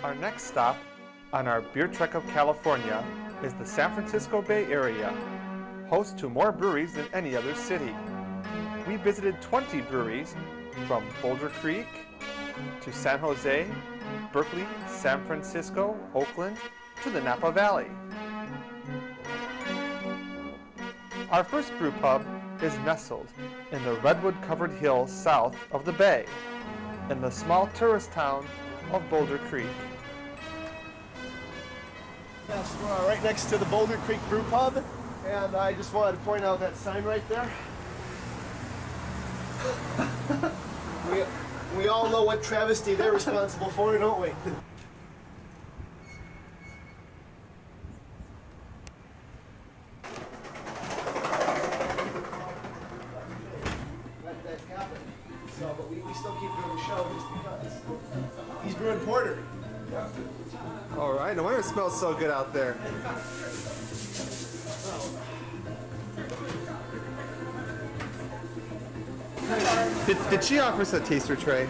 Our next stop on our beer trek of California is the San Francisco Bay Area, host to more breweries than any other city. We visited 20 breweries from Boulder Creek to San Jose, Berkeley, San Francisco, Oakland, to the Napa Valley. Our first brew pub is nestled in the redwood-covered hills south of the bay, in the small tourist town of Boulder Creek. Yes, we're right next to the Boulder Creek Brew Pub, and I just wanted to point out that sign right there. we all know what travesty they're responsible for, don't we? Let that happen. So, but we still keep doing the show just because. He's brewing porter. All right, no wonder it smells so good out there. Did she offer us a taster tray?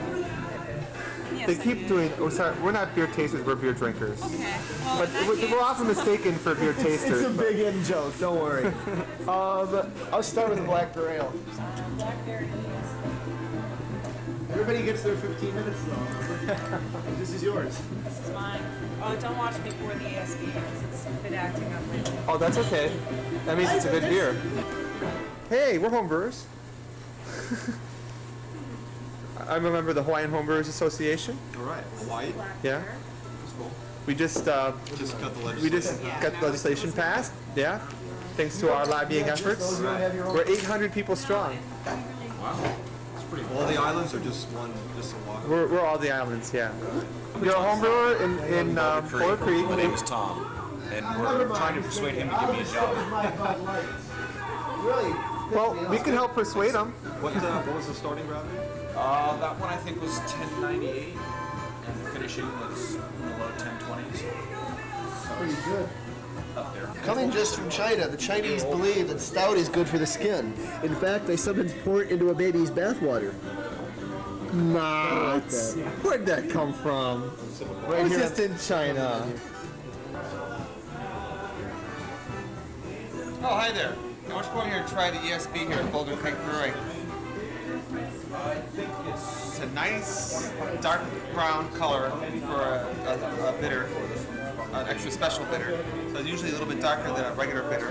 Yes, They keep doing. Oh, sorry, we're not beer tasters. We're beer drinkers. Okay. Well, But in that we're case, often mistaken for beer tasters. It's a big in joke, don't worry. I'll start with the blackberry ale. blackberry Everybody gets their 15 minutes though. This is yours. This is mine. Oh, don't watch me pour the ASB because it's been acting up lately. Oh, that's okay. That means it's a good beer. Hey, we're home brewers. I'm a member of the Hawaiian Homebrewers Association. All right, Hawaii. Yeah. We just Just got the legislation. we just got the legislation passed. Yeah. Thanks to our lobbying efforts. We're 800 people strong. Wow, it's pretty. All the islands are just one, just a walk. We're all the islands. Yeah. You're a home brewer in Boulder Creek. My name is Tom, and we're trying to persuade him to give me a job. Really? Well, we can help persuade them. What was the starting gravity? That one I think was 1098, and the finishing was in the low 1020s. Pretty good. Up there. Coming just from China, the Chinese believe that stout is good for the skin. In fact, they sometimes pour it into a baby's bathwater. Not. Where'd that come from? Right here. Just in China. Oh, hi there. I want you to go over here and try the ESB here at Boulder Creek Brewing. It's a nice dark brown color for a bitter, an extra special bitter. So it's usually a little bit darker than a regular bitter.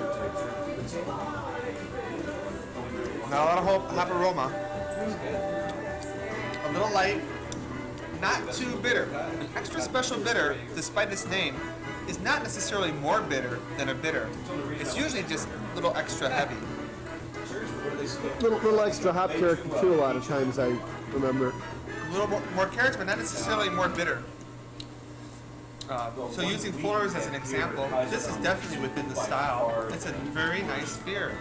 Not a lot of hop aroma. A little light, not too bitter. An extra special bitter, despite its name, is not necessarily more bitter than a bitter. It's usually just a little extra heavy. Little extra hop character too. A lot of times I remember. A little more character, but not necessarily more bitter. So using Fuller's as an example, this is definitely within the style. It's a very nice beer.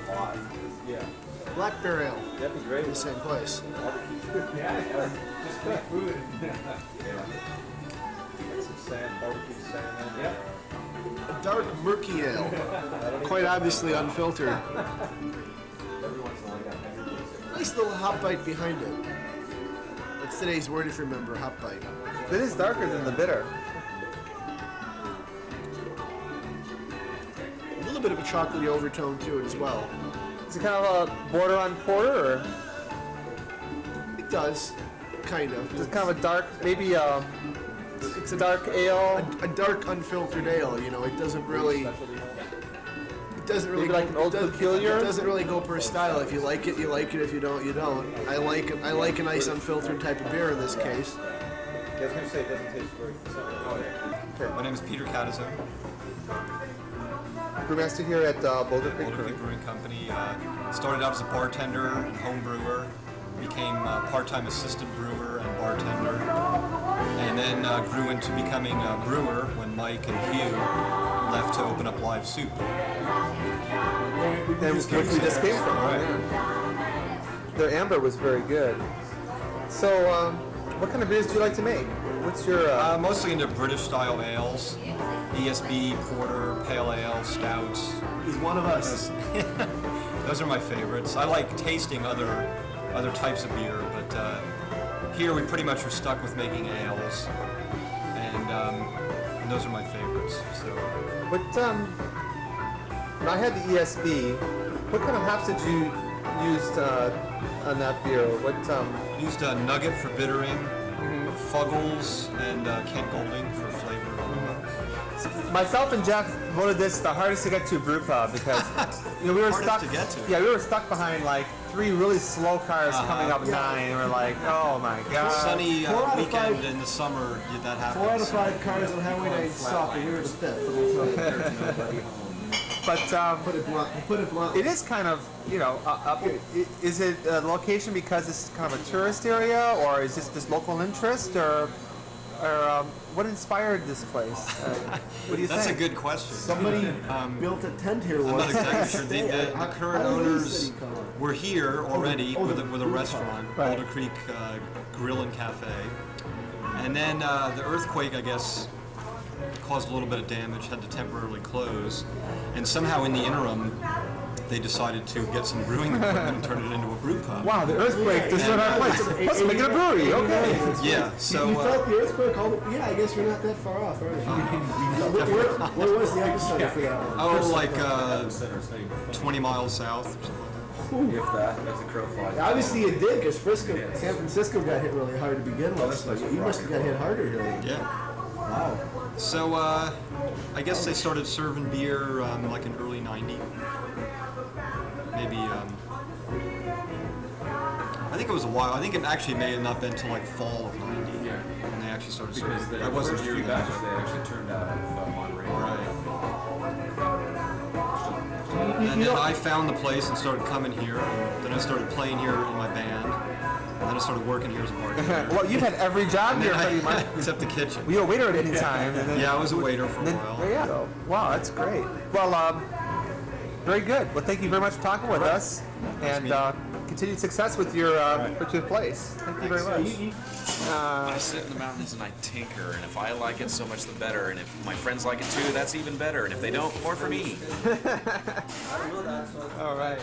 Blackberry ale. That'd be great. In the same place. A dark murky ale. Quite obviously unfiltered. Nice little hop bite behind it. That's today's word if you remember, hop bite. It is darker than the bitter. A little bit of a chocolatey overtone to it as well. Is it kind of a border on porter, or It does, kind of. just kind of a dark, maybe it's a dark ale? A dark unfiltered ale. You know, it doesn't really. It doesn't really. Maybe like an Old Peculiar? It doesn't really go per style. If you like it, you like it. If you don't, you don't. I like a nice unfiltered type of beer in this case. I was going to say it doesn't taste very similar. My name is Peter Catazzo, Brewmaster here at Boulder Creek Boulder Brewing. Creek Brewing Company. Started out as a bartender and home brewer, became a part-time assistant brewer and bartender, and then grew into becoming a brewer when Mike and Hugh left to open up Live Soup. And which we just came from. Right. Their amber was very good. So, what kind of beers do you like to make? What's your... Mostly into British-style ales, ESB, porter, pale ale, stouts. He's one of us. Those are my favorites. I like tasting other types of beer, but here we pretty much are stuck with making ales. And and those are my favorites. So. What when I had the ESB, what kind of hops did you use on that beer? What Used Nugget for bittering, Fuggles, and Kent Golding for flavor. Myself and Jeff voted this the hardest to get to brewpub because we were Hardest stuck. to get to. Yeah, we were stuck behind like 3 really slow cars coming up 9, and we're like, oh my god. Sunny 4 out of weekend 5 in the summer, that happens. 4 out of 5 cars on Highway 9 suck, and we were the 5th. Let me tell you. But Put it bluntly. it is kind of, is it a location because it's kind of a tourist area, or is this local interest, or what inspired this place? What do you That's think? a good question. Somebody built a tent here I'm once. not exactly sure. The How current did owners city come up? were here already with a restaurant, Right. Boulder Creek Grill and Cafe. And then the earthquake, I guess, caused a little bit of damage, had to temporarily close. And somehow in the interim, they decided to get some brewing equipment and turn it into a brew pub. Wow, the earthquake destroyed our place. Let's make it a brewery, okay. Yeah, so You felt the earthquake? Yeah, I guess you're not that far off, are you? Where was the epicenter for that one? like 20 miles south. If that, as a crow flies. Obviously you did, because San Francisco got hit really hard to begin with. So you must have got hit harder here. Yeah. Wow. So I guess they started serving beer like in early '90. Maybe I think it was a while. I think it actually may have not been till like fall of '90 when they actually started serving. Because the I wasn't first here few then. batches they actually turned out of Monterey. Right. And then I found the place and started coming here. And then I started playing here in my band. And then I started working here as a bartender. Well, you've had every job And here then pretty much. except the kitchen. Were you a waiter at any time? And then, Yeah, I was a waiter for a then, while. yeah. So, wow, that's great. Well, very good. Well, thank you very much for talking with us, and continued success with your place. Thank you very much. I sit in the mountains and I tinker, and if I like it, so much the better. And if my friends like it too, that's even better. And if they don't, more for me. All right.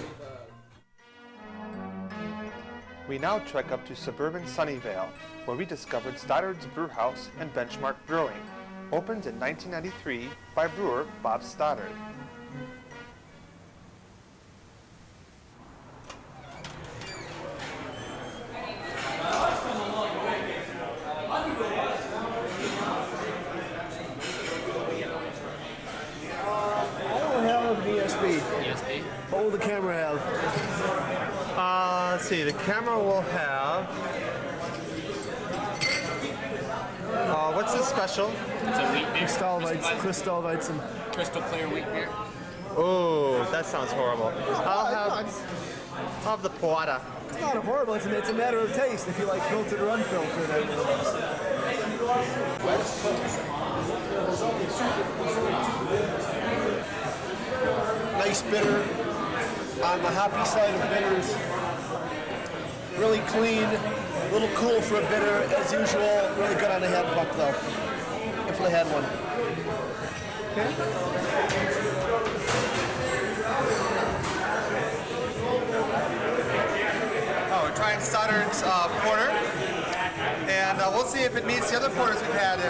We now trek up to suburban Sunnyvale, where we discovered Stoddard's Brewhouse and Benchmark Brewing, opened in 1993 by brewer Bob Stoddard. What will the camera have? Let's see. The camera will have. What's this special? It's a wheat beer. Crystal Weizen. Crystal clear wheat beer. Oh, that sounds horrible. I'll have the porter. It's not horrible. It's a matter of taste. If you like filtered or unfiltered. Nice bitter on the hoppy side of bitters. Really clean, a little cool for a bitter as usual. Really good on the head buck though. If they had one. Oh, we're trying Stoddard's porter, and we'll see if it meets the other porters we've had in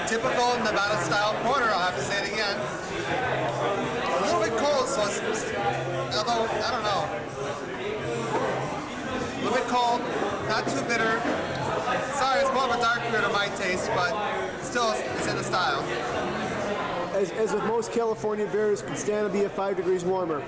typical Nevada-style porter. I'll have to say it again. A little bit cold, so although I don't know, a little bit cold, not too bitter. Sorry, it's more of a dark beer to my taste, but still, it's in the style. As with most California beers, can stand to be at 5 degrees warmer.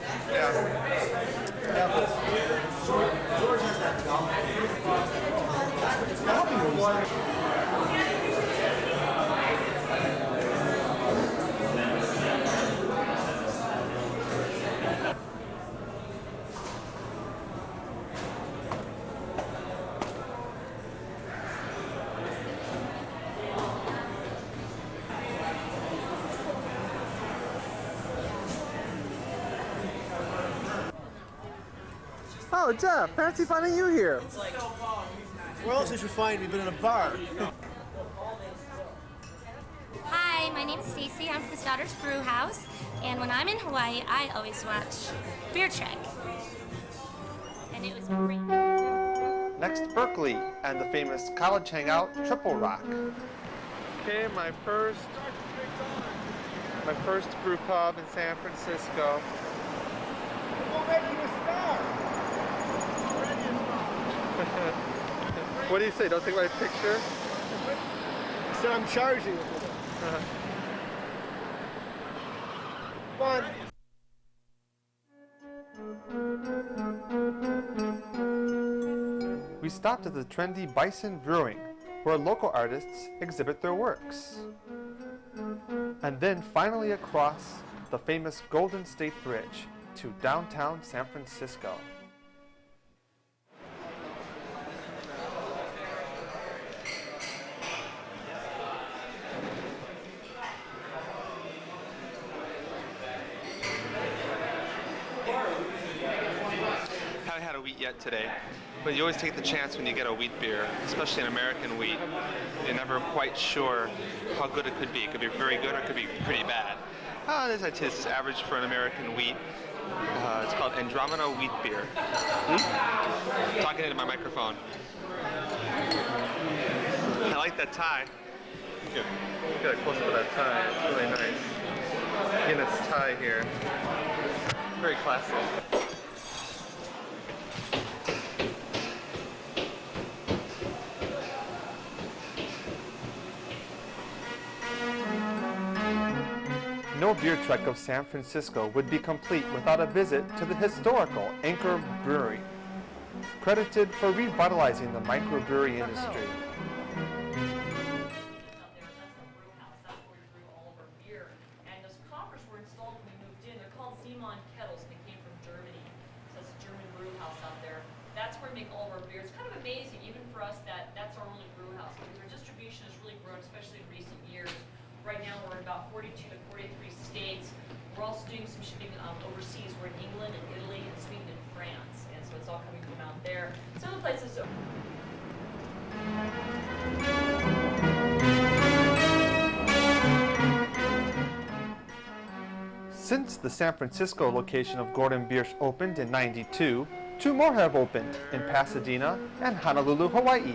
Oh, Jeff, fancy finding you here. Where else did you find me but in a bar? Hi, my name is Stacy. I'm from Stoddard's Brew House, and when I'm in Hawaii, I always watch Beer Trek. And it was great. Next, Berkeley and the famous college hangout, Triple Rock. Okay, my first brew pub in San Francisco. We'll make you a star. What do you say? Don't take my picture? So I'm charging it. Come on. We stopped at the trendy Bison Brewing, where local artists exhibit their works. And then finally across the famous Golden State Bridge to downtown San Francisco. Haven't had a wheat yet today, but you always take the chance when you get a wheat beer, especially an American wheat. You're never quite sure how good it could be. It could be very good or it could be pretty bad. This I'd say this is average for an American wheat. It's called Andromeda Wheat Beer. Talking into my microphone. I like that tie. Good. Get a close up of that tie. It's really nice. Guinness tie here. Very classic. No beer trek of San Francisco would be complete without a visit to the historical Anchor Brewery, credited for revitalizing the microbrewery industry. That's where we make all of our beers. It's kind of amazing, even for us, that that's our only brew house, because our distribution has really grown, especially in recent years. Right now, we're in about 42 to 43 states. We're also doing some shipping overseas. We're in England and Italy and Sweden and France, and so it's all coming from out there. Some of the places. Since the San Francisco location of Gordon Biersch opened in '92, two more have opened in Pasadena and Honolulu, Hawaii.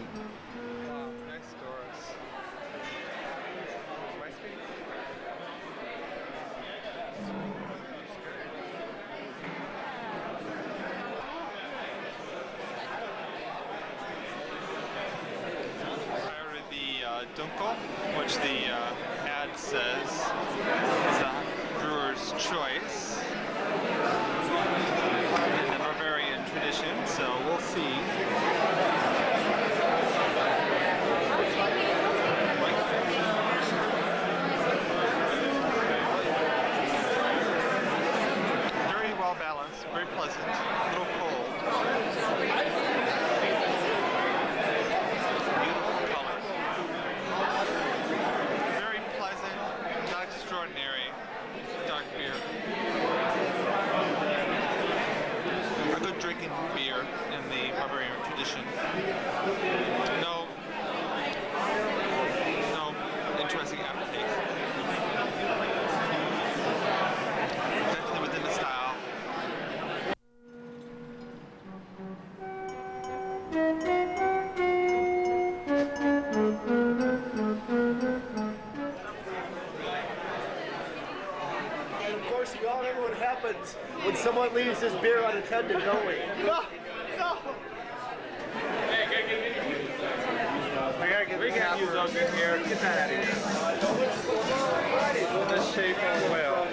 Dunkel, which the ad says is the brewer's choice. And a Bavarian tradition, so we'll see. Very well balanced, very pleasant, a little cold. Extraordinary dark beer. A good drinking beer in the Bavarian tradition. No interesting aftertaste. Definitely within the style. We all know what happens when someone leaves his beer unattended, don't we? No! I gotta get the capper up in here. Get that out of here. The shape of a whale.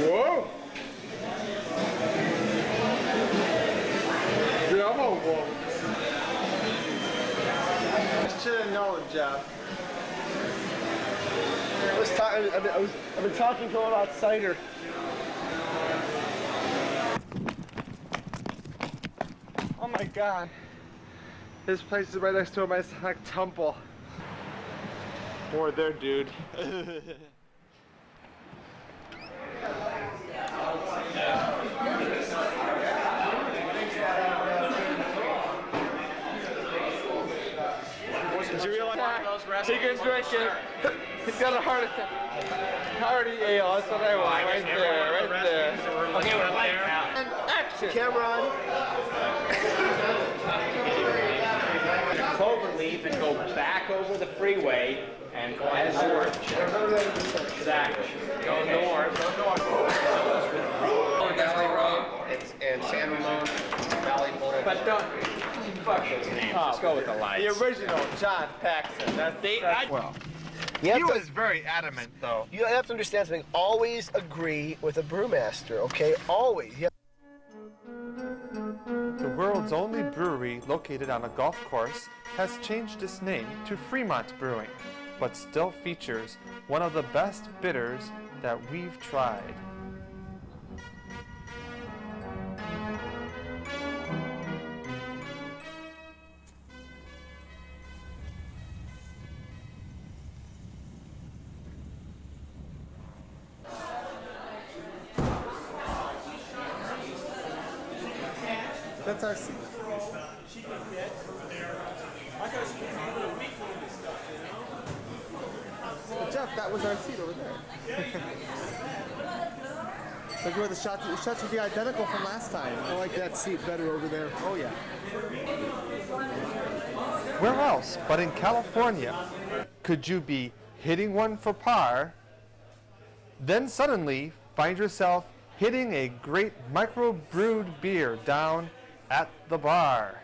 Whoa! Should have known, Jeff. I've been talking to him about cider. Oh my god. This place is right next to a Masonic temple. Or there, dude. Did you realize he can drink it? He's got a heart attack. Hearty ale, that's what I want. Right there, right there. Okay, we're up there. And action. Camera on. Cloverleaf and go back over the freeway and head north. Exactly. Go north. Go north. It's in San Ramon Valley Boulevard. But don't fuck those names. Just go with the lights. The original John Paxson. That's well. He was very adamant, though. You have to understand something. Always agree with a brewmaster, okay? Always. The world's only brewery located on a golf course has changed its name to Fremont Brewing, but still features one of the best bitters that we've tried. That's our seat. Well, Jeff, that was our seat over there. So where the shots would be identical from last time. I like that seat better over there. Oh yeah. Where else but in California could you be hitting one for par, then suddenly find yourself hitting a great micro-brewed beer down at the bar?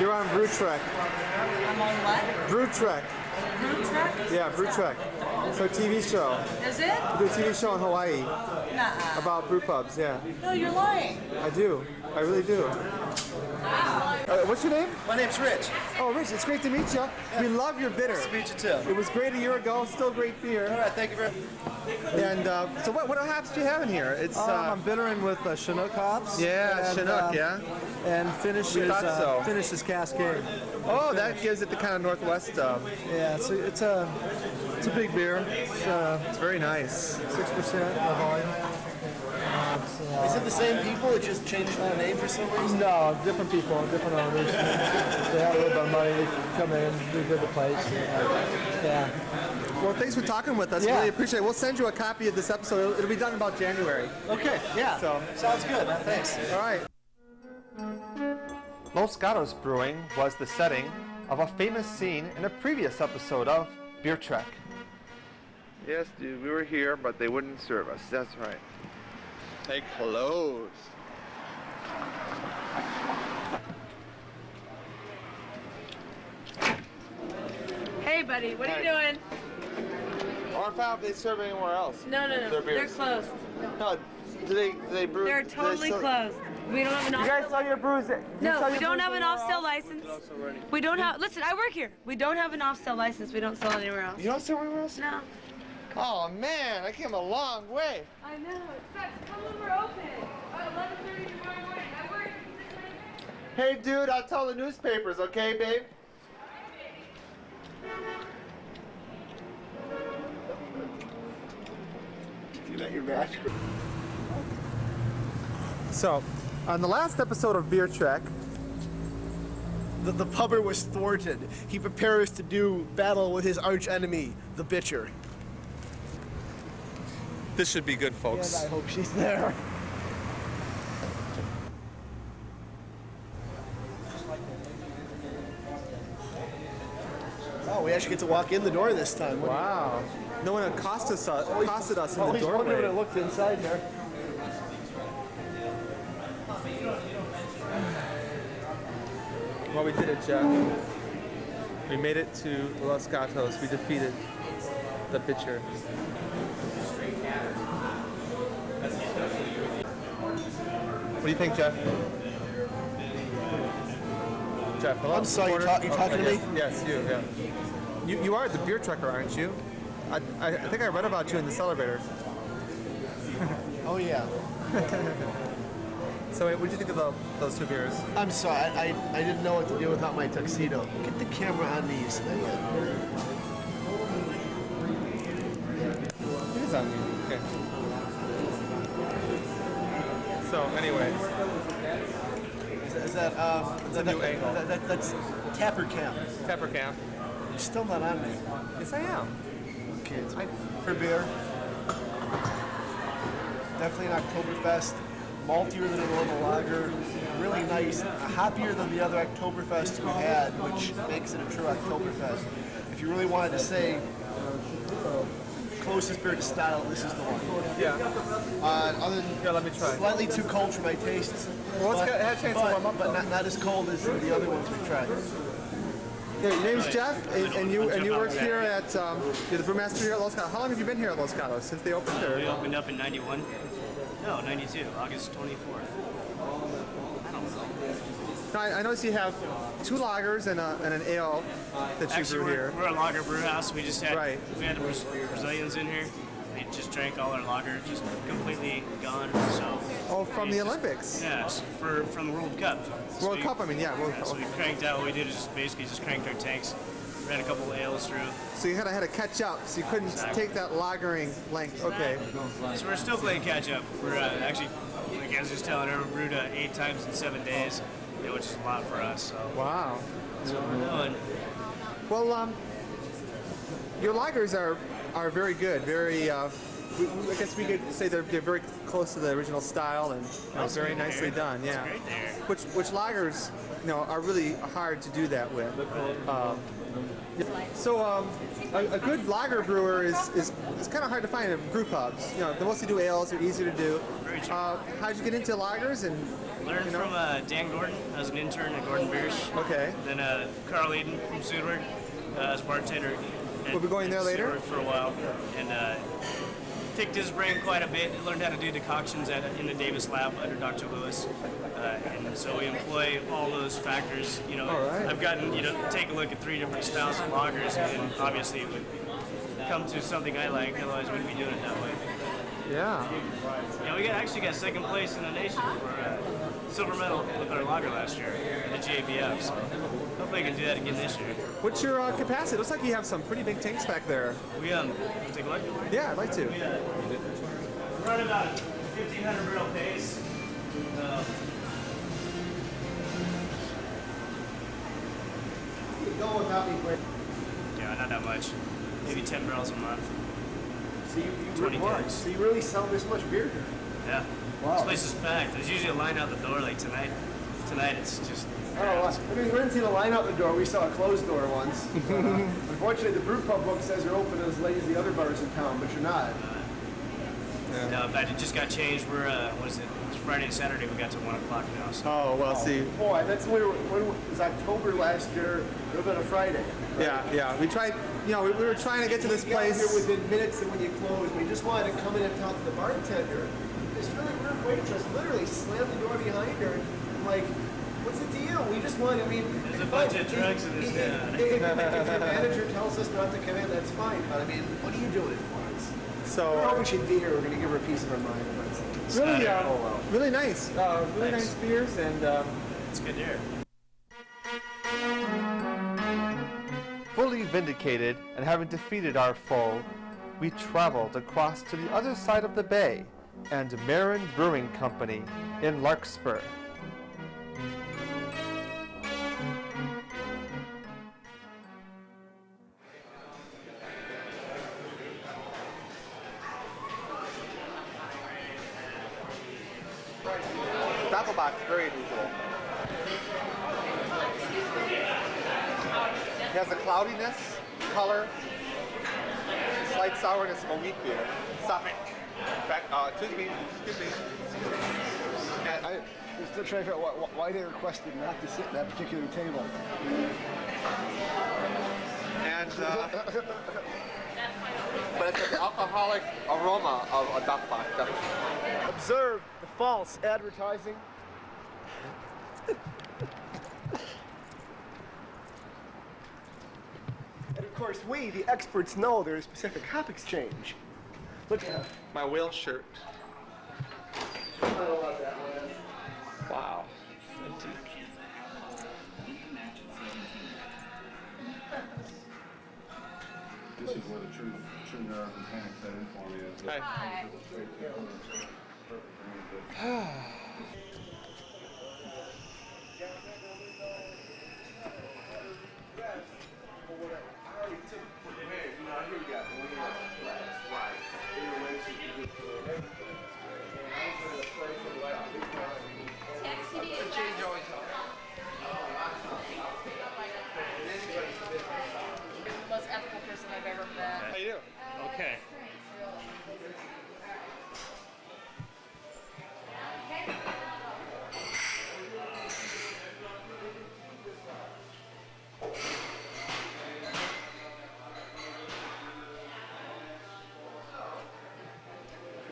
You're on Brew Trek. I'm on what? Brew Trek. Brew Trek? Yeah, Brew Trek. It's our TV show. Is it? We do a TV show in Hawaii Nuh-uh. about brew pubs, yeah. No, you're lying. I do. I really do. What's your name? My name's Rich. Oh, Rich, it's great to meet you. We love your bitter. Nice to meet you too. It was great a year ago, still great beer. All right, thank you very much. And so what hops do you have in here? It's I'm bittering with Chinook hops. Yeah, and, Chinook, yeah. And finishes Cascade. Oh, that gives it the kind of Northwest stuff. Yeah, it's a big beer. It's very nice. 6% volume. Is it the same people? It just changed the name for some reason? No, different people, different owners. They have a little bit of money. They come in, do good the place. Yeah. Well, thanks for talking with us. Yeah. Really appreciate it. We'll send you a copy of this episode. It'll be done about January. Okay. Yeah. So sounds good, man. Thanks. All right. Los Gatos Brewing was the setting of a famous scene in a previous episode of Beer Trek. Yes, dude, we were here, but they wouldn't serve us. That's right. They closed. Hey, buddy, what are you doing? I want to find out if they serve anywhere else. No. Their They're beers. closed. No, do they brew? They're do they totally still- closed. We don't have an You guys sell your brews? No, we don't have an off-sale license. We don't have. Listen, I work here. We don't have an off-sale license. We don't sell anywhere else. You don't sell anywhere else? No. Oh man, I came a long way. I know. It sucks. Come when we're open. 11:30 tomorrow morning. I work. Hey, dude, I'll tell the newspapers, okay, babe? You got your match. So, on the last episode of Beer Trek, The pubber was thwarted. He prepares to do battle with his arch enemy, the bitcher. this should be good, folks. And I hope she's there. Oh, we actually get to walk in the door this time. Wow. No one accosted us in the Always wondered when I doorway. looked inside there. Well, we did it, Jeff. We made it to Los Gatos. We defeated the bitcher. What do you think, Jeff? Jeff, hello? I'm sorry, you're talking to me? Yes, you, yeah. You are the beer trucker, aren't you? I think I read about you in the celevator. Oh, yeah. So wait, what did you think of those two beers? I'm sorry, I didn't know what to do without my tuxedo. Get the camera on these, man. stuff. Okay. So anyway, Is that it's a new angle. That's Tapper Camp. Tapper Camp. You're still not on there. Yes, I am. Okay, it's for beer. Definitely an Oktoberfest. Maltier than a normal lager. Really nice. Hoppier than the other Oktoberfests we had, which makes it a true Oktoberfest. If you really wanted to say closest beer to style, this is the one. Yeah. Other than let me try. Slightly too cold for my tastes. Well, let's have a chance to warm up, but though. not as cold as the other ones we tried. Yeah, your name's Jeff, and you work here at you're the brewmaster here at Los Gatos. How long have you been here at Los Gatos? Since they opened? Or? We opened up in '91. No, '92, August 24th. I don't know. No, I notice you have 2 lagers and an ale that you Actually, brew here. we're a lager brew house. We just had Right. we had the Brazilians in here. They just drank all our lager, just completely gone. So. Oh, from the Olympics. Yeah, from the World Cup. World Cup, I mean, yeah. World Cup. So we cranked out. What we did is basically cranked our tanks, ran a couple of ales through. So you kind of had to catch up, so you couldn't take that lagering length. Okay. So we're still playing catch up. We're actually, like I was just telling her, we brewed 8 times in 7 days, which is a lot for us. So. Wow. That's what we're doing. Well, your lagers are very good. Very. I guess we could say they're very close to the original style and very nicely done. Yeah. That's great there. Which lagers, are really hard to do that with. So a good lager brewer is kind of hard to find in brew pubs. They mostly do ales; they're easier to do. How'd you get into lagers and? Learned from Dan Gordon. I was an intern at Gordon Beers. Okay. Then Carl Eden from Sudwerk as bartender. We'll be going there later. Sudwerk for a while, and picked his brain quite a bit. Learned how to do decoctions in the Davis lab under Dr. Lewis, and so we employ all those factors. I've gotten take a look at 3 different styles of lagers, and obviously it would come to something I like. Otherwise, we wouldn't be doing it that way. Yeah. Yeah, we actually got 2nd place in the nation for silver medal with our lager last year at the GABF. So hopefully we can do that again this year. What's your capacity? It looks like you have some pretty big tanks back there. We take a look. Yeah, I'd like to. We run about 1,500 barrel pace. Go without me, quick. Yeah, not that much. Maybe 10 barrels a month. So you 20 days. So you really sell this much beer here? Yeah. Wow. This place is packed. There's usually a line out the door like tonight. Tonight it's just. I mean, we didn't see the line out the door. We saw a closed door once. Unfortunately, the brewpub book says you're open as late as the other bars in town, but you're not. No, in fact, it just got changed. We're what is it? It's Friday and Saturday. We got to 1 o'clock now. So. Oh well, see. Boy, that's when it was October last year. It would have been a Friday. Right? Yeah. We tried. We were trying to get to this place. Here within minutes of when you closed. We just wanted to come in and talk to the bartender. This really weird waitress literally slammed the door behind her. And I'm like, what's the deal? We just want. I mean, there's a bunch of drugs in this town. If your manager tells us not to come in, that's fine. But I mean, what are you doing it for us? So we're hoping she'd be here. We're going to give her a piece of our mind. Really, really nice. Really nice beers, and it's good beer. Fully vindicated and having defeated our foe, we traveled across to the other side of the bay and Marin Brewing Company in Larkspur. Doppelbock, very unusual. It has a cloudiness, color, slight sourness of a wheat beer. Stop it. Back, excuse me. I'm still trying to figure out why they requested not to sit at that particular table. And, but it's the alcoholic aroma of a Doppelbock, definitely. Observe the false advertising. And of course, we, the experts, know there is specific hop exchange. Look at my whale shirt. I don't love that one. Wow. This is what a true shouldn't have panicked that in for me. Hi. Most ethical person I've ever met. How you doing? Okay.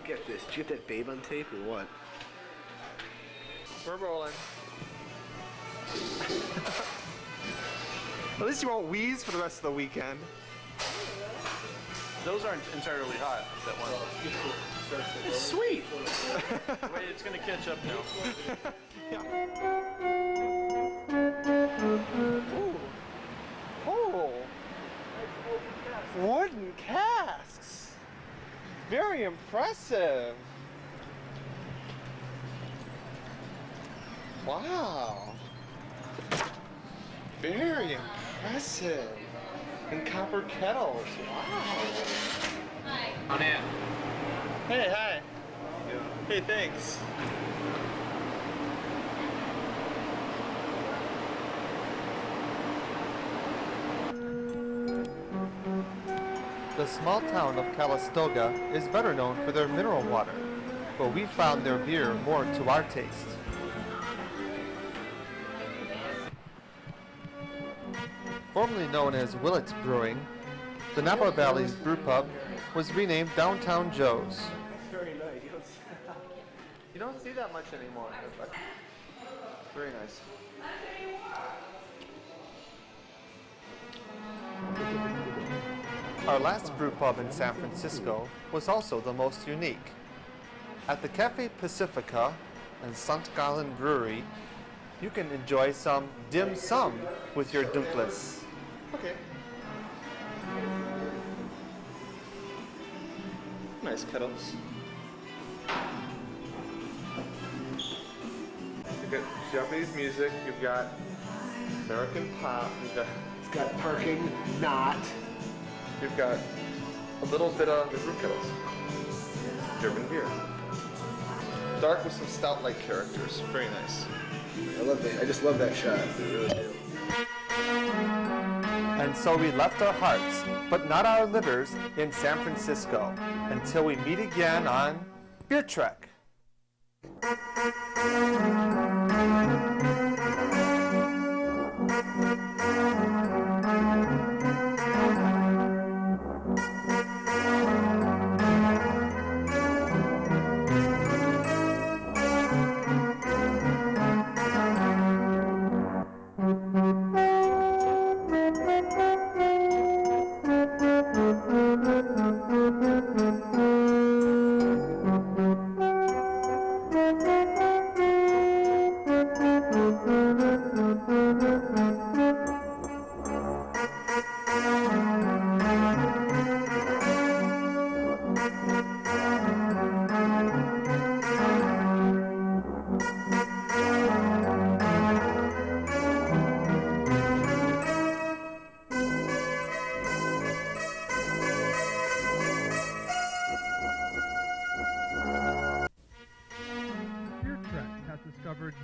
Forget this. Did you get that babe on tape or what? We're rolling. At least you won't wheeze for the rest of the weekend. Those aren't entirely hot, that one. It's sweet. Wait, it's gonna catch up now. Oh! Wooden casks! Very impressive! Wow! Very impressive! And copper kettles, wow! On in. Hey, hi! Hey, thanks! The small town of Calistoga is better known for their mineral water, but we found their beer more to our taste. Formerly known as Willett's Brewing, the Napa Valley's brewpub was renamed Downtown Joe's. Very nice. You don't see that much anymore. Very nice. Our last brew pub in San Francisco was also the most unique. At the Cafe Pacifica and St. Gallen Brewery, you can enjoy some dim sum with your Dunkless. Okay. Nice kettles. You've got Japanese music, you've got American pop, It's got parking, not. You've got a little bit of the brew kettles. German beer. Dark with some stout-like characters. Very nice. I love that. I just love that shot. I really do. And so we left our hearts, but not our livers, in San Francisco, until we meet again on Beer Trek.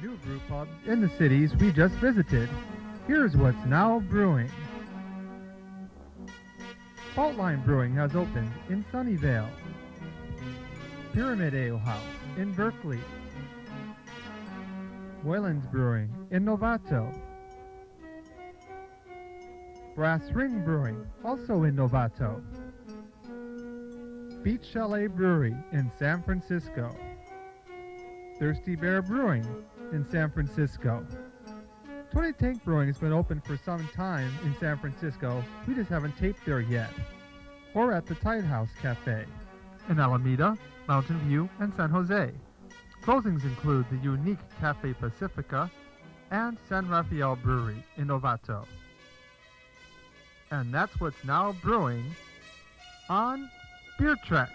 New brew pubs in the cities we just visited. Here's what's now brewing. Faultline Brewing has opened in Sunnyvale. Pyramid Ale House in Berkeley. Moylan's Brewing in Novato. Brass Ring Brewing, also in Novato. Beach Chalet Brewery in San Francisco. Thirsty Bear Brewing in San Francisco. 20 Tank Brewing has been open for some time in San Francisco. We just haven't taped there yet. Or at the Tide House Cafe in Alameda, Mountain View, and San Jose. Closings include the unique Cafe Pacifica and San Rafael Brewery in Novato. And that's what's now brewing on Beer Trek.